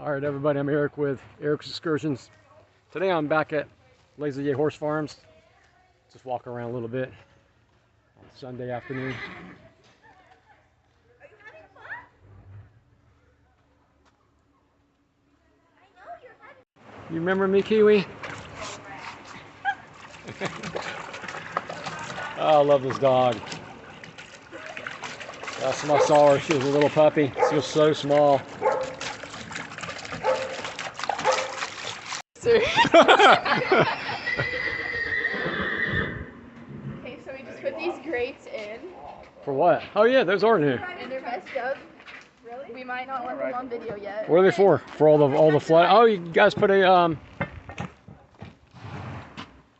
Alright everybody, I'm Eric with Eric's Excursions. Today I'm back at Lazy J Horse Farms. Just walking around a little bit on Sunday afternoon. Are you having fun? I know you're having. You remember me, Kiwi? Oh, I love this dog. Last time I saw her, she was a little puppy. She was so small. Okay, so we just put these grates in. For what? Oh yeah, those are new. And they're messed up. Really? We might not want them on video yet. What are they for? For all the flood? Oh, you guys put a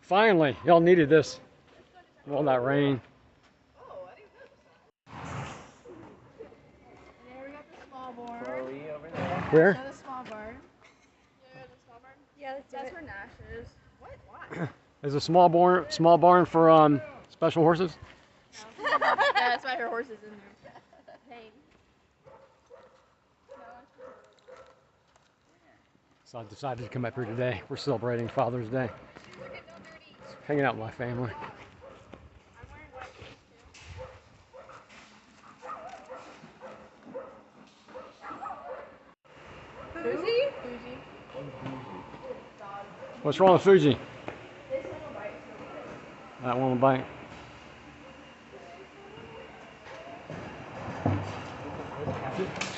Finally, y'all needed this. All that rain. And there we got the small barn. Where? The small barn. Yeah, the small barn. Yeah, that's for Nash's. What? Why? Is a small barn for special horses? No. Yeah, that's why her horse is in there. Hey. So I decided to come up here today. We're celebrating Father's Day. Hanging out with my family. Fuji? What's wrong with Fuji? That one will bite.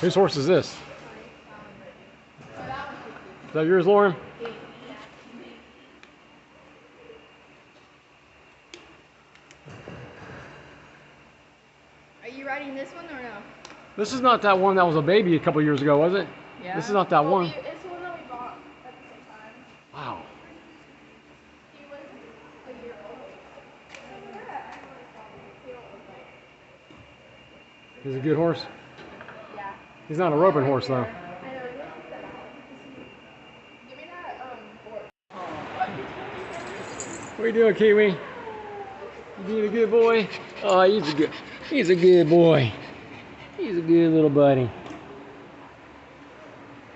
Whose horse is this? Is that yours, Lauren? Are you riding this one or no? This is not that one that was a baby a couple years ago, was it? Yeah. This is not that one. It's the one that we bought at the same time. Wow. He was a year old. He's a good horse? Yeah. He's not a roping horse, though. I know. Give me that board. What are you doing, Kiwi? You being a good boy? Oh, he's a good boy. He's a good little buddy.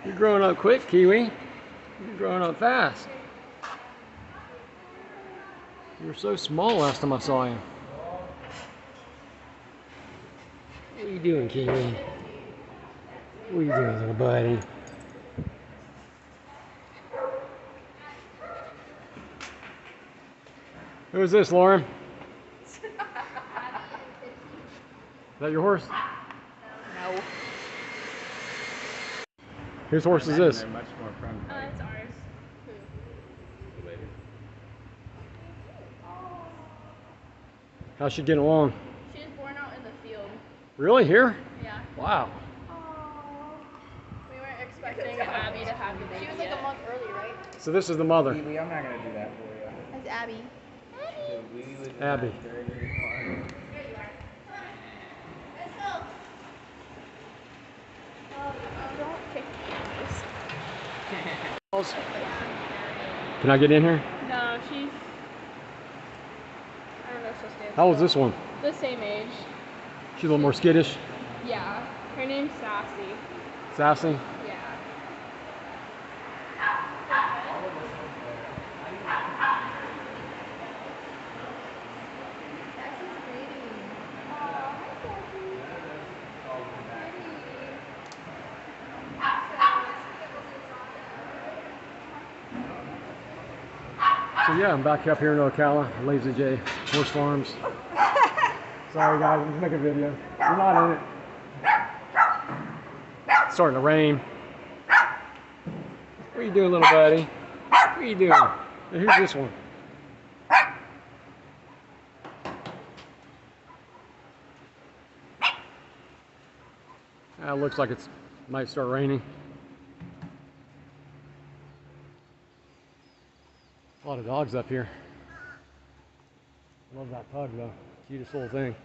You're growing up quick, Kiwi. You're growing up fast. You were so small last time I saw you. What are you doing, Kiwi? What are you doing, little buddy? Who is this, Lauren? Is that your horse? No. Whose horse is this? They're much more friendly. It's ours. Who? How's she getting along? She was born out in the field. Really? Here? Yeah. Wow. We weren't expecting Abby to have the baby. She was like a month early, right? So this is the mother. Kiwi, I'm not going to do that for you. That's Abby. Abby. Very, very fun. Don't kick Can I get in here? No, she's. I don't know if she'll stand. How old is this one? The same age. She's a little more skittish. Yeah. Her name's Sassy. Sassy. Yeah. So yeah, I'm back up here in Ocala, Lazy J Horse Farms. Sorry guys, I'm just making a video. We're not in it. It's starting to rain. What are you doing, little buddy? What are you doing? And who's this one? Looks like it might start raining. A lot of dogs up here. Love that pug though. Cutest little thing.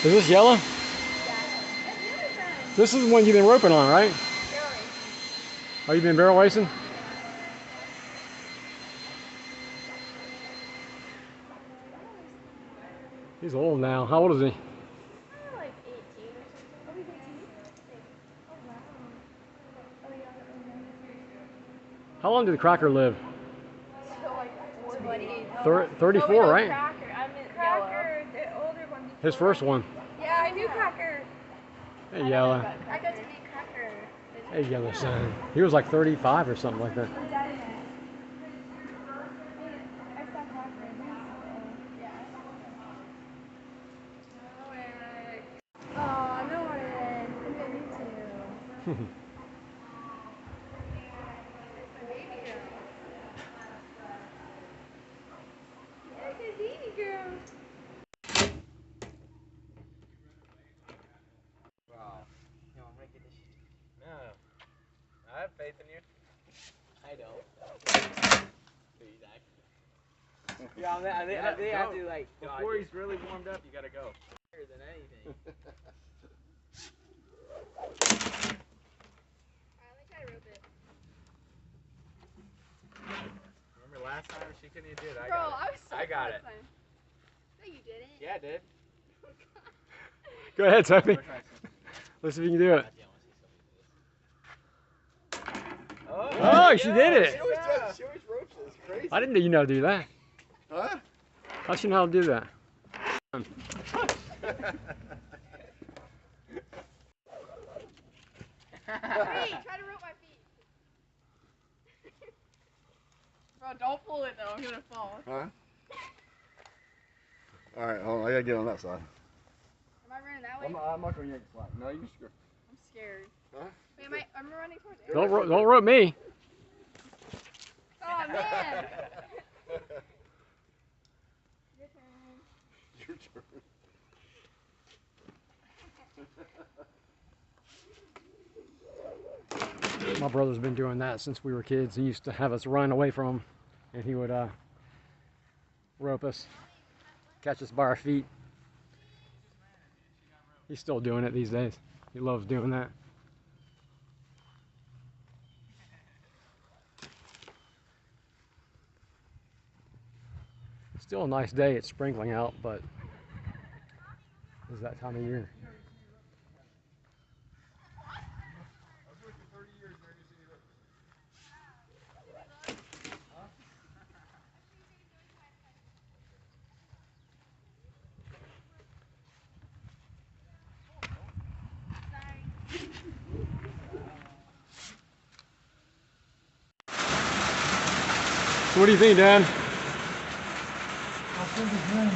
Is this yellow? Yeah. That's the other friend. This is the one you've been roping on, right? Barrel Oh, you've been barrel racing? He's old now. How old is he? racing. Like 18 or something. Oh, he's 18? Oh, wow. Oh, yeah. How long did the Cracker live? So, like 40. 34, no, right? Cracker. I meant Cracker, the older one. Before. His first one. Yeah, I knew Cracker. Hey, Yellow. I got to meet Cracker. Hey, Yellow son. He was like 35 or something like that. I saw Cracker. Yeah. Oh, no one. I'm gonna need to. Yeah, it's a baby girl. Wow. No. I have faith in you. I don't. Yeah, I think I have to like. Before he's really warmed up, you gotta go. Better than anything. Alright, let me try to rope it. Remember last time she couldn't even do it? Bro, I was so I got close it. then. No, you didn't. Yeah, I did. Go ahead, Sophie. We're trying something. Let's see if you can do it. Oh, Oh, she did it. She always ropes it. It's crazy. I didn't know you know how to do that. Huh? How should you know how to do that? Wait, try to rope my feet. Bro, don't pull it though. I'm gonna fall. Huh? All right, hold on. I gotta get on that side. Am I running that way? I'm not gonna yank the slack. No, you just go. I'm scared. Huh? Wait, I'm running towards Eric. Don't rope me. Oh man. Your turn. Your turn. My brother's been doing that since we were kids. He used to have us run away from him, and he would rope us, catch us by our feet. He's still doing it these days. He loves doing that. Still a nice day. It's sprinkling out, but it's that time of year. So what do you think, Dad? I think it's raining.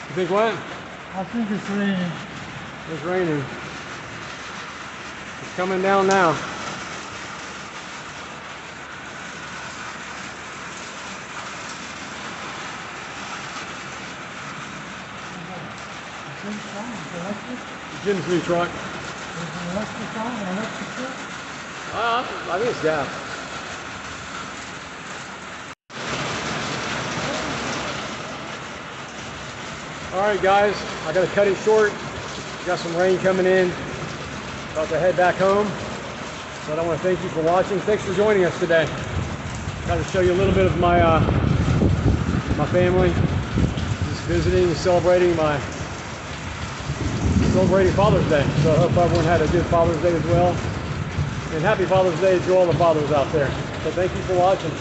You think what? I think it's raining. It's raining. It's coming down now. I think so. It's electric. Jim's new truck. Is it electric on? An electric truck? I think it's gas. Alright guys, I gotta cut it short. Got some rain coming in. About to head back home. But I want to thank you for watching. Thanks for joining us today. Got to show you a little bit of my my family. Just visiting and celebrating Father's Day. So I hope everyone had a good Father's Day as well. And happy Father's Day to all the fathers out there. So thank you for watching.